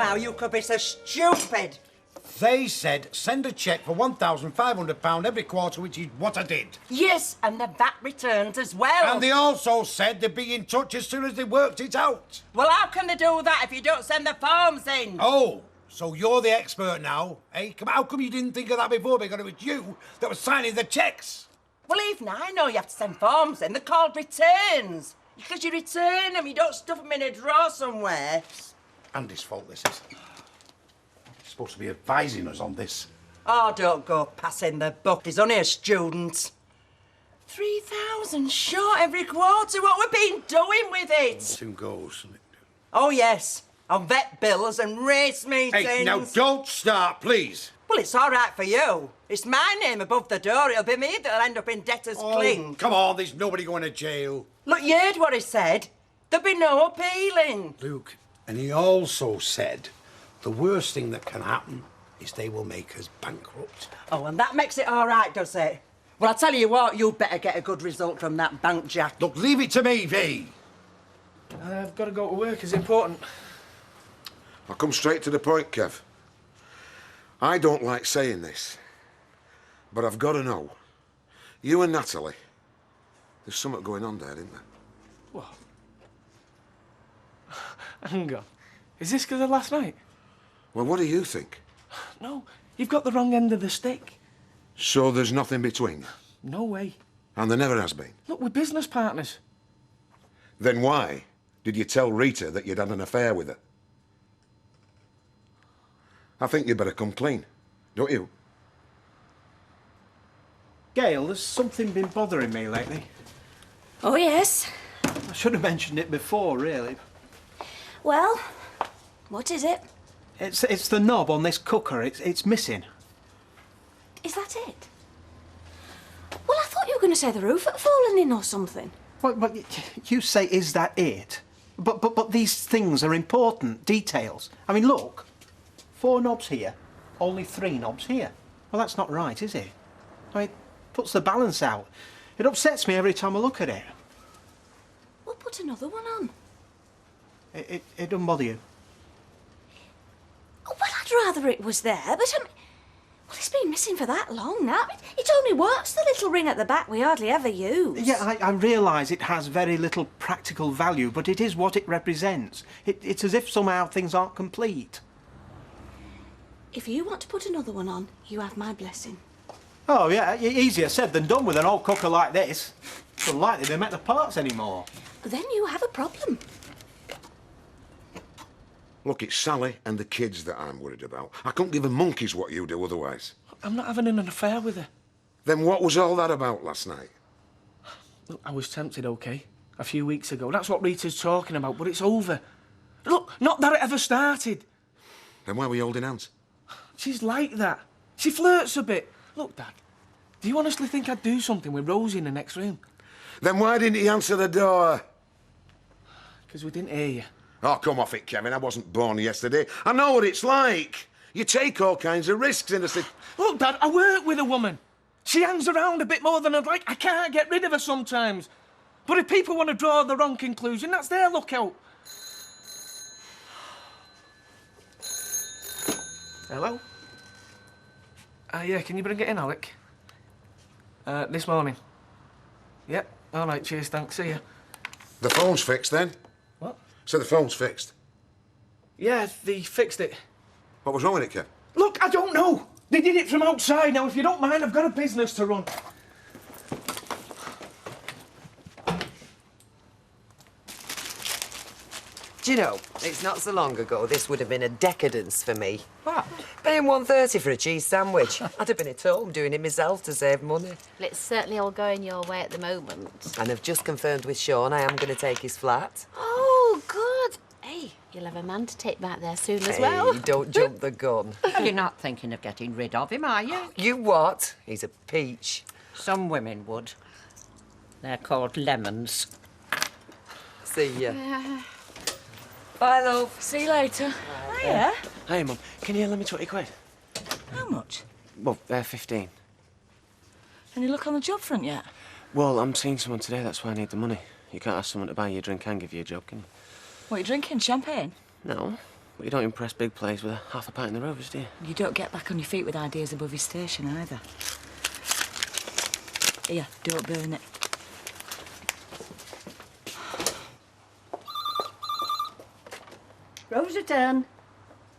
how you could be so stupid. They said send a cheque for £1,500 every quarter, which is what I did. Yes, and the VAT returns as well. And they also said they'd be in touch as soon as they worked it out. Well, how can they do that if you don't send the forms in? Oh, so you're the expert now, eh? How come you didn't think of that before? Because it was you that was signing the cheques. Well, even I know you have to send forms in. They're called returns. Because you return them, you don't stuff them in a drawer somewhere. Andy's fault, this is. He's supposed to be advising us on this. Oh, don't go passing the buck. He's only a student. 3,000 short every quarter. What we've been doing with it? Soon goes. Oh, yes. On vet bills and race meetings. Hey, now don't start, please. Well, it's all right for you. It's my name above the door. It'll be me that'll end up in debtor's cling. Come on, there's nobody going to jail. Look, you heard what he said. There'll be no appealing. Luke, and he also said the worst thing that can happen is they will make us bankrupt. Oh, and that makes it all right, does it? Well, I'll tell you what, you'd better get a good result from that bank, Jack. Look, leave it to me, V. I've got to go to work. It's important. I'll come straight to the point, Kev. I don't like saying this, but I've got to know. You and Natalie, there's something going on there, isn't there? What? Hang on. Is this because of last night? Well, what do you think? No, you've got the wrong end of the stick. So there's nothing between you? No way. And there never has been? Look, we're business partners. Then why did you tell Rita that you'd had an affair with her? I think you better come clean, don't you? Gail, there's something been bothering me lately. Oh, yes. I should have mentioned it before, really. Well, what is it? It's the knob on this cooker. It's missing. Is that it? Well, I thought you were going to say the roof had fallen in or something. But you say, is that it? But these things are important details. I mean, look. 4 knobs here, only 3 knobs here. Well, that's not right, is it? I mean, it puts the balance out. It upsets me every time I look at it. We'll put another one on. It doesn't bother you? Oh, well, I'd rather it was there, but well, it's been missing for that long now. It only works, the little ring at the back we hardly ever use. Yeah, I realise it has very little practical value, but it is what it represents. It's as if somehow things aren't complete. If you want to put another one on, you have my blessing. Oh, yeah, easier said than done with an old cooker like this. It's unlikely they make the parts anymore. Then you have a problem. Look, it's Sally and the kids that I'm worried about. I couldn't give a monkey's what you do otherwise. I'm not having an affair with her. Then what was all that about last night? Look, I was tempted, OK, a few weeks ago. That's what Rita's talking about, but it's over. Look, not that it ever started. Then why were you holding hands? She's like that. She flirts a bit. Look, Dad, do you honestly think I'd do something with Rosie in the next room? Then why didn't he answer the door? Because we didn't hear you. Oh, come off it, Kevin. I wasn't born yesterday. I know what it's like. You take all kinds of risks in a city. Look, Dad, I work with a woman. She hangs around a bit more than I'd like. I can't get rid of her sometimes. But if people want to draw the wrong conclusion, that's their lookout. Hello? Yeah, can you bring it in, Alec? This morning. Yep, all right, cheers, thanks, see ya. The phone's fixed, then? What? So the phone's fixed. Yeah, they fixed it. What was wrong with it, Kev? Look, I don't know. They did it from outside. Now, if you don't mind, I've got a business to run. Do you know, it's not so long ago this would have been a decadence for me. What? Paying £1.30 for a cheese sandwich. I'd have been at home doing it myself to save money. Well, it's certainly all going your way at the moment. And I've just confirmed with Sean I am going to take his flat. Oh, good. Hey, you'll have a man to take back there soon as well. Hey, don't jump the gun. You're not thinking of getting rid of him, are you? You what? He's a peach. Some women would. They're called lemons. See ya. Bye, love. See you later. Hiya. Hiya, Mum. Can you lend me 20 quid? How much? Well, 15. Any look on the job front yet? Well, I'm seeing someone today, that's why I need the money. You can't ask someone to buy you a drink and give you a job, can you? What are you drinking? Champagne? No. But you don't impress big players with half a pint in the Rovers, do you? You don't get back on your feet with ideas above your station either. Here, don't burn it. Rose return.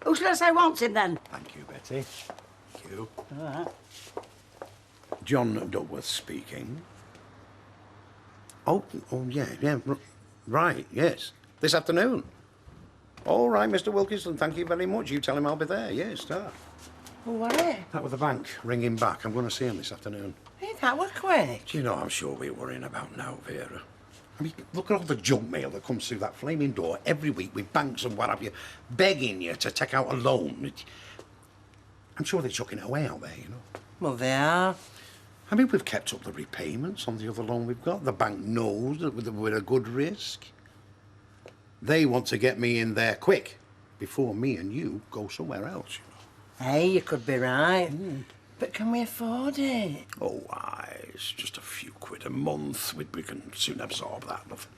Who shall I say wants him then? Thank you, Betty. Thank you. All right. John Duckworth speaking. Oh, yeah, right, yes. This afternoon. All right, Mr. Wilkinson, thank you very much. You tell him I'll be there, yes, start. Oh, what it? That with the bank, ring him back. I'm going to see him this afternoon. Hey, that were quick. Do you know, I'm sure we're worrying about now, Vera. I mean, look at all the junk mail that comes through that flaming door every week with banks and what have you, begging you to take out a loan. I'm sure they're chucking it away out there, you know. Well, they are. I mean, we've kept up the repayments on the other loan we've got. The bank knows that we're a good risk. They want to get me in there quick before me and you go somewhere else, you know. Hey, you could be right. But can we afford it? Oh, aye, it's just a few quid a month. We can soon absorb that, nothing.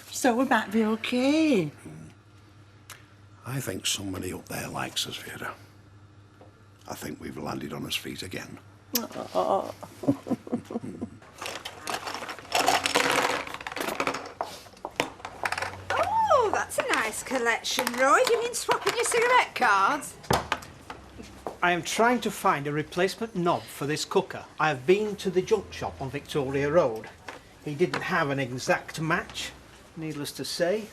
So we might be okay. I think somebody up there likes us, Vera. I think we've landed on his feet again. Oh. Oh, that's a nice collection, Roy. You mean swapping your cigarette cards? I am trying to find a replacement knob for this cooker. I have been to the junk shop on Victoria Road. He didn't have an exact match, needless to say.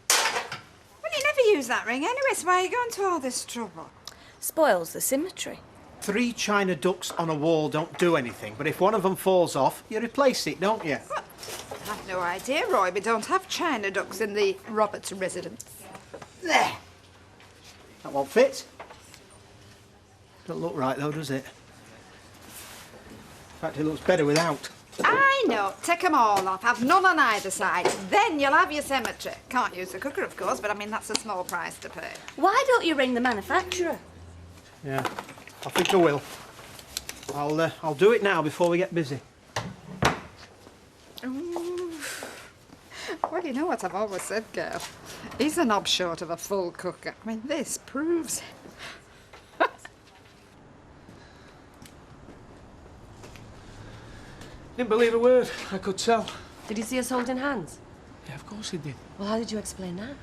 Well, you never use that ring anyway, so why are you going to all this trouble? Spoils the symmetry. 3 china ducks on a wall don't do anything, but if one of them falls off, you replace it, don't you? Well, I have no idea, Roy. We don't have china ducks in the Roberts residence. There! That won't fit. Don't look right, though, does it? In fact, it looks better without. I know. Take them all off. Have none on either side. Then you'll have your symmetry. Can't use the cooker, of course, but I mean, that's a small price to pay. Why don't you ring the manufacturer? Yeah, I think I will. I'll do it now before we get busy. Ooh. Well, you know what I've always said, girl. He's a knob short of a full cooker. I mean, this proves it. Didn't believe a word. I could tell. Did he see us holding hands? Yeah, of course he did. Well, how did you explain that?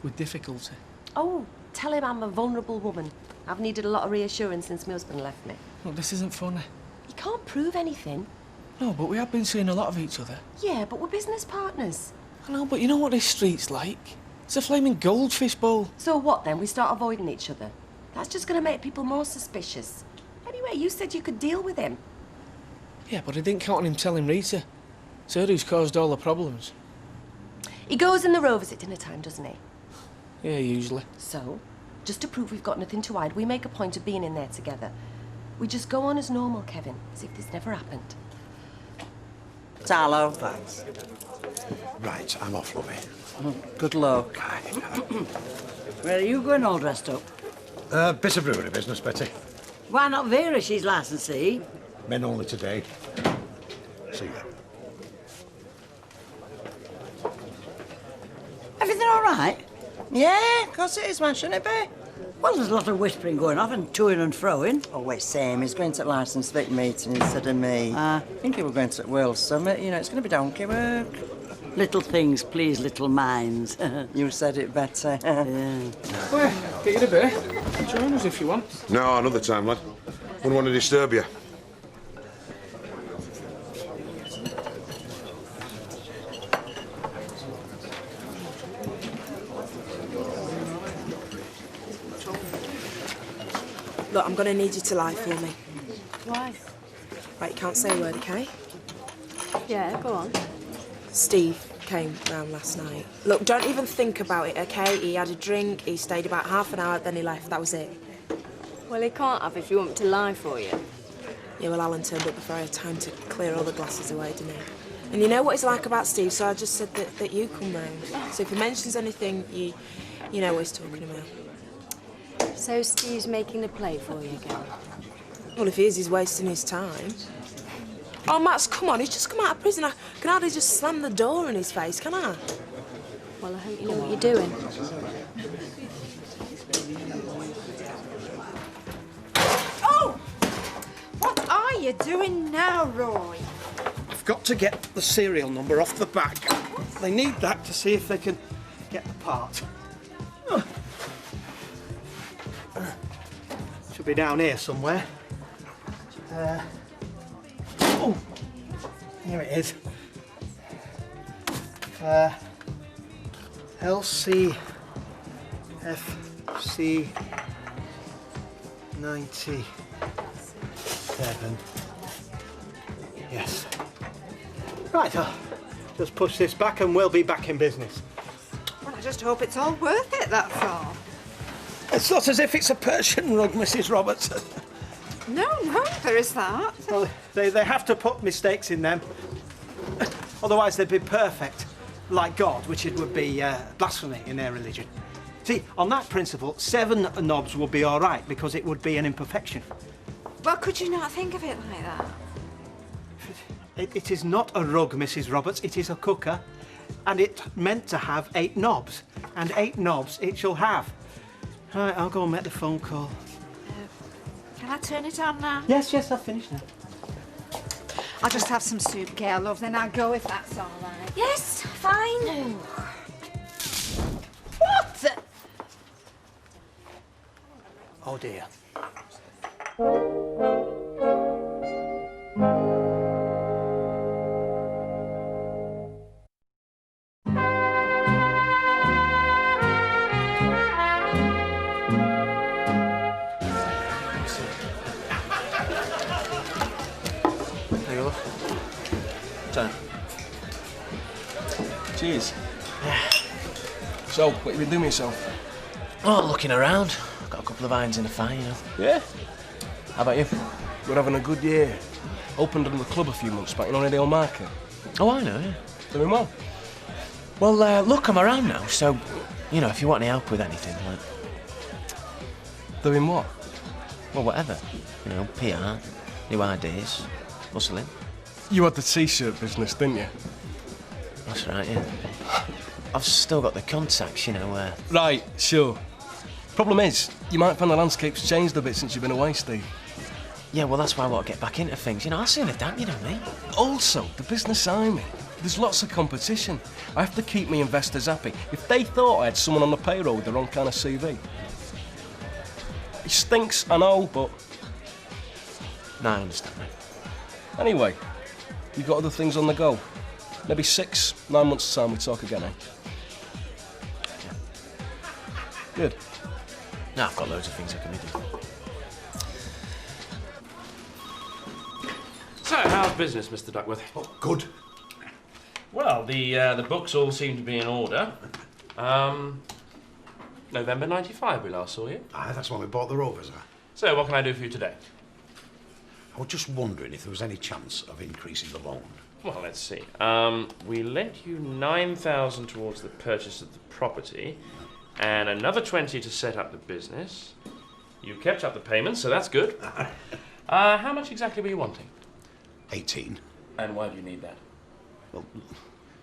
With difficulty. Oh, tell him I'm a vulnerable woman. I've needed a lot of reassurance since my husband left me. Look, this isn't funny. You can't prove anything. No, but we have been seeing a lot of each other. Yeah, but we're business partners. I know, but you know what this street's like? It's a flaming goldfish bowl. So what then? We start avoiding each other? That's just going to make people more suspicious. Anyway, you said you could deal with him. Yeah, but I didn't count on him telling Rita. It's her who's caused all the problems. He goes in the Rovers at dinner time, doesn't he? Yeah, usually. So, just to prove we've got nothing to hide, we make a point of being in there together. We just go on as normal, Kevin, as if this never happened. Tarlo, thanks. Right, I'm off, lovey. Good luck. Where are you going all dressed up? Bit of brewery business, Betty. Why not Vera? She's licensee. Men only today. See you. Everything all right? Yeah, of course it is, man, shouldn't it be? Well, there's a lot of whispering going off and toing and froing. Oh, wait, Sam, he's going to the licence plate meeting instead of me. I think he was going to the World Summit. You know, it's going to be donkey work. Little things please little minds. You said it better. Yeah. Well, get you a bit. Join us if you want. No, another time, lad. Wouldn't want to disturb you. Look, I'm going to need you to lie for me. Why? Right, you can't say a word, okay? Yeah, go on. Steve came round last night. Look, don't even think about it, okay? He had a drink, he stayed about half an hour, then he left. That was it. Well, he can't have if you want me to lie for you. Yeah, well, Alan turned up before I had time to clear all the glasses away, didn't he? And you know what he's like about Steve, so I just said that you come round. So if he mentions anything, you know what he's talking about. So Steve's making a play for you again? Well, if he is, he's wasting his time. Oh, Max, come on, he's just come out of prison. I can hardly just slam the door in his face, can I? Well, I hope you know what you're doing. Oh! What are you doing now, Roy? I've got to get the serial number off the back. They need that to see if they can get the part. Should be down here somewhere. Oh, here it is. LCFC 97. Yes. Right, I'll just push this back and we'll be back in business. Well, I just hope it's all worth it, that's all. It's not as if it's a Persian rug, Mrs. Roberts. No, there is that. Well, they have to put mistakes in them. Otherwise they'd be perfect, like God, which it would be blasphemy in their religion. See, on that principle, 7 knobs would be all right because it would be an imperfection. Well, could you not think of it like that? It is not a rug, Mrs. Roberts. It is a cooker, and it's meant to have 8 knobs, and 8 knobs it shall have. Right, I'll go and make the phone call. Can I turn it on now? Yes, I've finished now. I'll just have some soup, Gail, love, then I'll go if that's all right. Yes, fine. What? Oh dear. There you go. Time. Cheers. So, what you been doing with yourself? Oh, looking around. Got a couple of irons in the fire, you know. Yeah? How about you? We're having a good year. Opened on the club a few months back, you know, in the old market. Oh, I know, yeah. Doing well. Well, look, I'm around now, so, you know, if you want any help with anything, like... Doing what? Well, whatever. You know, PR, new ideas, hustling. You had the T-shirt business, didn't you? That's right, yeah. I've still got the contacts, you know, Right, sure. Problem is, you might find the landscape's changed a bit since you've been away, Steve. Yeah, well, that's why I want to get back into things. You know, I'll soon adapt, you know me. Also, the business I'm in, there's lots of competition. I have to keep my investors happy. If they thought I had someone on the payroll with the wrong kind of CV... It stinks, I know, but... No, I understand, mate. Anyway, you got other things on the go. Maybe 6, 9 months' time we talk again, eh? Yeah. Good. No, I've got loads of things I can be doing. So, how's business, Mr. Duckworth? Oh, good. Well, the books all seem to be in order. November '95 we last saw you. Aye, that's when we bought the Rovers, So, what can I do for you today? I was just wondering if there was any chance of increasing the loan. Well, let's see. We lent you 9,000 towards the purchase of the property, and another 20 to set up the business. You kept up the payments, so that's good. How much exactly were you wanting? 18. And why do you need that? Well,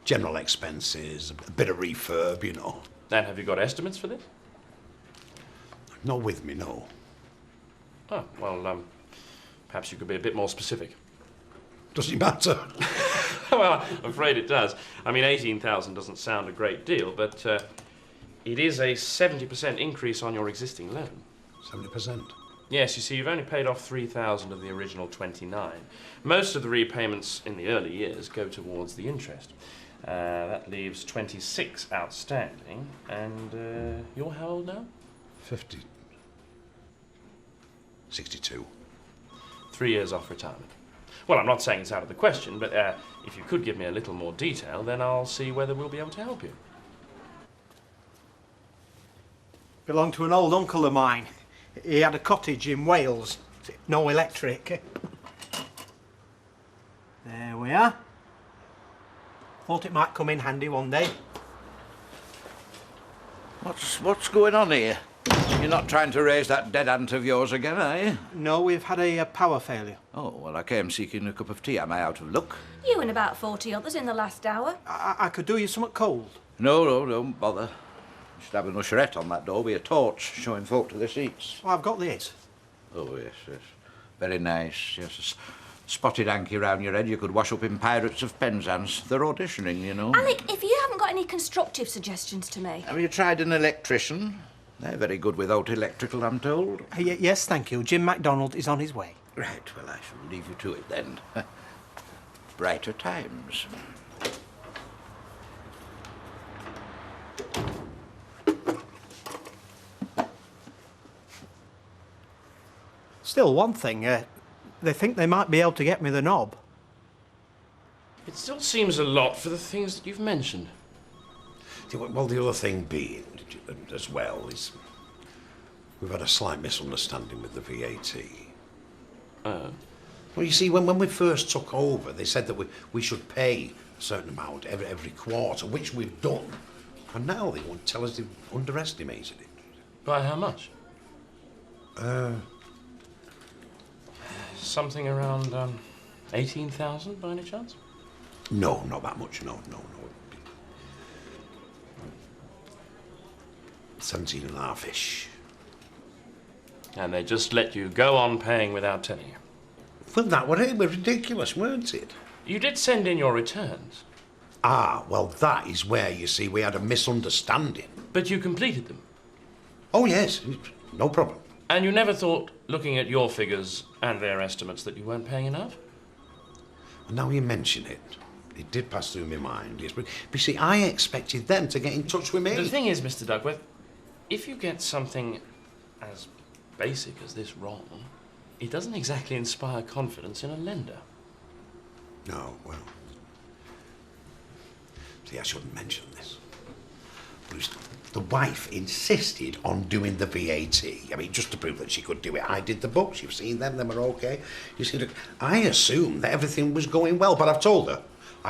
general expenses, a bit of refurb, you know. And have you got estimates for this? Not with me, no. Oh, well, perhaps you could be a bit more specific. Does it matter? Well, I'm afraid it does. I mean, 18,000 doesn't sound a great deal, but it is a 70% increase on your existing loan. 70%? Yes, you see, you've only paid off 3,000 of the original 29. Most of the repayments in the early years go towards the interest. That leaves 26 outstanding, and you're how old now? 50. 62. 3 years off retirement. Well, I'm not saying it's out of the question, but if you could give me a little more detail, then I'll see whether we'll be able to help you. Belonged to an old uncle of mine. He had a cottage in Wales. No electric. There we are. Thought it might come in handy one day. What's going on here? You're not trying to raise that dead aunt of yours again, are you? No, we've had a power failure. Oh, well, I came seeking a cup of tea. Am I out of luck? You and about 40 others in the last hour. I could do you something cold. No, don't bother. Just have an usherette on that door with a torch showing folk to the seats. Well, I've got this. Oh, yes. Very nice. Yes, a spotted hanky round your head you could wash up in Pirates of Penzance. They're auditioning, you know. Alec, if you haven't got any constructive suggestions to make... Have you tried an electrician? They're very good without electrical, I'm told. Yes, thank you. Jim MacDonald is on his way. Right, well, I shall leave you to it then. Brighter times. Still, one thing, they think they might be able to get me the knob. It still seems a lot for the things that you've mentioned. Well, the other thing being, as well, is we've had a slight misunderstanding with the VAT. Well, you see, when we first took over, they said that we should pay a certain amount every quarter, which we've done. And now they want to tell us they've underestimated it. By how much? Something around 18,000 by any chance? No, not that much, no. 17.5-ish. And they just let you go on paying without telling you? Well, that was ridiculous, weren't it? You did send in your returns. Ah, well, that is where, you see, we had a misunderstanding. But you completed them? Oh, yes, no problem. And you never thought, looking at your figures and their estimates, that you weren't paying enough? Well, now you mention it, it did pass through my mind, yes, but you see, I expected them to get in touch with me. The thing is, Mr. Duckworth, if you get something as basic as this wrong, it doesn't exactly inspire confidence in a lender. No, well... See, I shouldn't mention this. But the wife insisted on doing the VAT. I mean, just to prove that she could do it. I did the books, you've seen them, they were okay. You see, look, I assumed that everything was going well, but I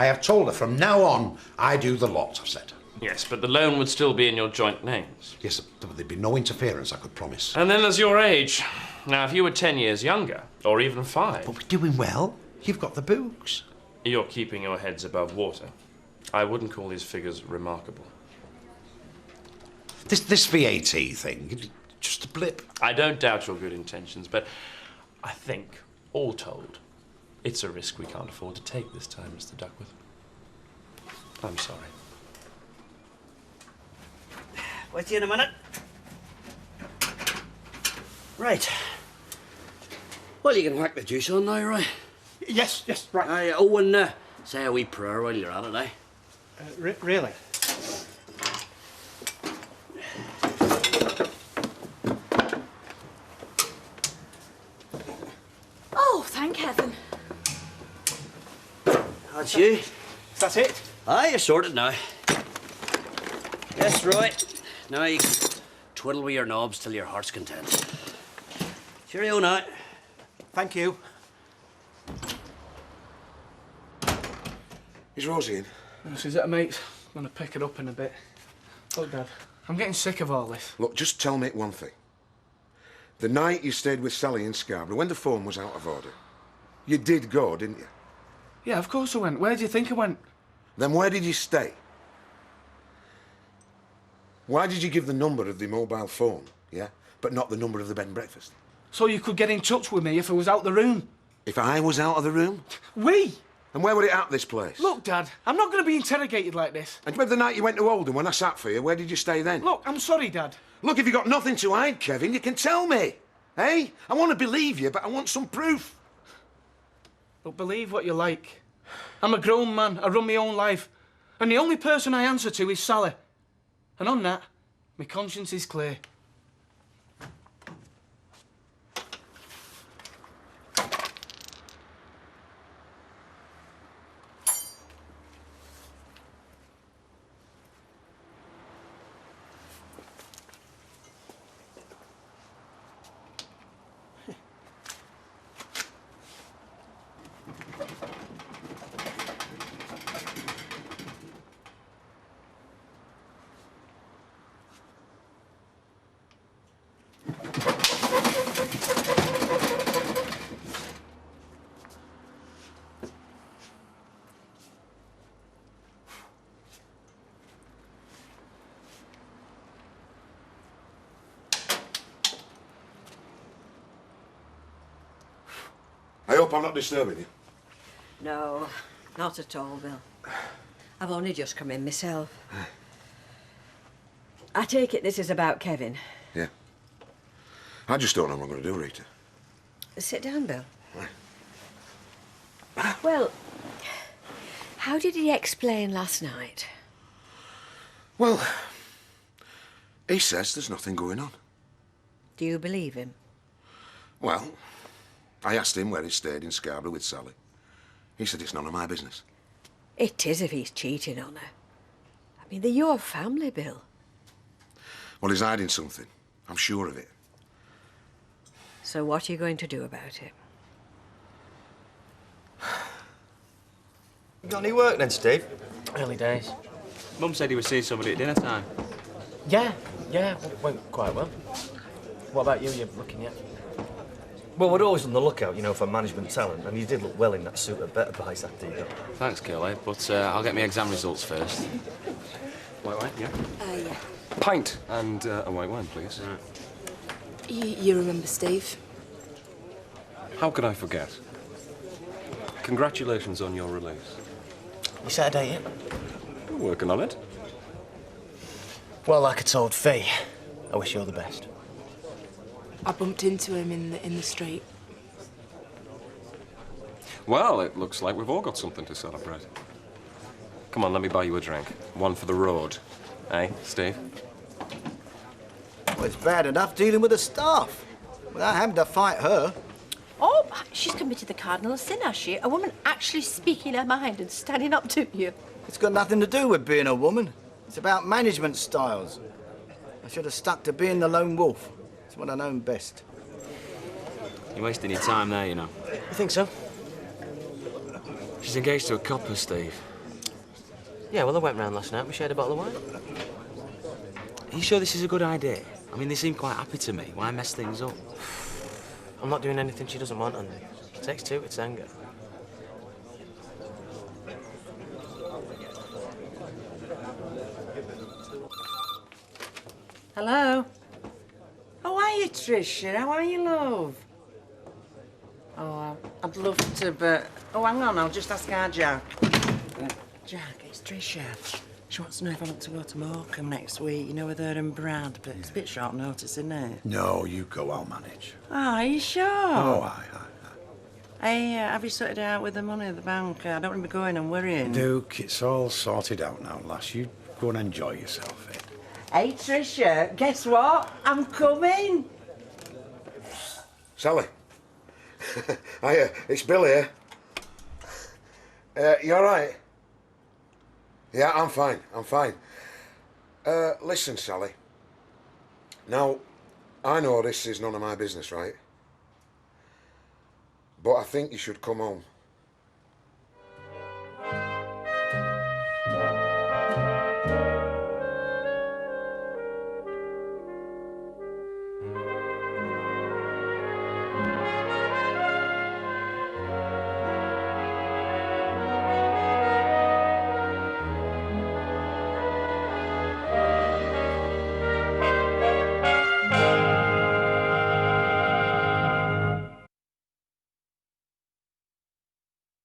have told her from now on, I do the lot, I've said. Yes, but the loan would still be in your joint names. Yes, but there'd be no interference, I could promise. And then there's your age. Now, if you were 10 years younger, or even 5... But we're doing well. You've got the books. You're keeping your heads above water. I wouldn't call these figures remarkable. This VAT thing, just a blip. I don't doubt your good intentions, but I think, all told, it's a risk we can't afford to take this time, Mr. Duckworth. I'm sorry. Wait in a minute. Right. Well, you can whack the juice on now, right? Yes, right. And say a wee prayer while you're at it, eh? Really? Oh, thank heaven. That's you. That's it? Aye, you're sorted now. Yes, right. Now you can twiddle with your knobs till your heart's content. Cheerio now. Thank you. Is Rosie in? She's at a mate's. I'm going to pick her up in a bit. Look, Dad, I'm getting sick of all this. Look, just tell me one thing. The night you stayed with Sally in Scarborough, when the phone was out of order, you did go, didn't you? Yeah, of course I went. Where do you think I went? Then where did you stay? Why did you give the number of the mobile phone, yeah, but not the number of the bed and breakfast? So you could get in touch with me if I was out the room. If I was out of the room? We? And where would it at, this place? Look, Dad, I'm not going to be interrogated like this. And remember the night you went to Oldham when I sat for you? Where did you stay then? Look, I'm sorry, Dad. Look, if you've got nothing to hide, Kevin, you can tell me. Hey? I want to believe you, but I want some proof. Look, believe what you like. I'm a grown man. I run my own life. And the only person I answer to is Sally. And on that, my conscience is clear. I'm not disturbing you. No, not at all, Bill. I've only just come in myself. I take it this is about Kevin. Yeah. I just don't know what I'm going to do, Rita. Sit down, Bill. Well, how did he explain last night? Well, he says there's nothing going on. Do you believe him? Well, I asked him where he stayed in Scarborough with Sally. He said it's none of my business. It is if he's cheating on her. I mean, they're your family, Bill. Well, he's hiding something. I'm sure of it. So what are you going to do about it? Got any work then, Steve? Early days. Mum said he was seeing somebody at dinner time. Yeah, went quite well. What about you? You're looking yet? Well, we're always on the lookout, you know, for management talent, and you did look well in that suit of better price after you got. Thanks, Corrie, but I'll get my exam results first. White wine, yeah? Yeah. Pint and a white wine, please. You remember Steve? How could I forget? Congratulations on your release. You set a date yet? We're working on it. Well, like I told Fee, I wish you all the best. I bumped into him in the street. Well, it looks like we've all got something to celebrate. Come on, let me buy you a drink. One for the road. Eh, Steve? Well, it's bad enough dealing with the staff without having to fight her. Oh, she's committed the cardinal sin, has she? A woman actually speaking her mind and standing up to you. It's got nothing to do with being a woman. It's about management styles. I should have stuck to being the lone wolf. It's what I know best. You're wasting your time there, you know. You think so? She's engaged to a copper, Steve. Yeah, well, I went round last night. We shared a bottle of wine. Are you sure this is a good idea? I mean, they seem quite happy to me. Why mess things up? I'm not doing anything she doesn't want, and it takes two to tango. Hello? How are you, Tricia? How are you, love? Oh, I'd love to, but... Oh, hang on, I'll just ask our Jack. Jack, it's Tricia. She wants to know if I want to go to Morecambe next week, you know, with her and Brad, but it's a bit short notice, isn't it? No, you go, I'll manage. Oh, are you sure? Oh, aye. Hey, have you sorted it out with the money at the bank? I don't want to be going and worrying. Duke, it's all sorted out now, lass. You go and enjoy yourself, eh? Hey, Tricia, guess what? I'm coming. Sally. Hiya, it's Bill here. You all right? Yeah, I'm fine, I'm fine. Listen, Sally. Now, I know this is none of my business, right? But I think you should come home.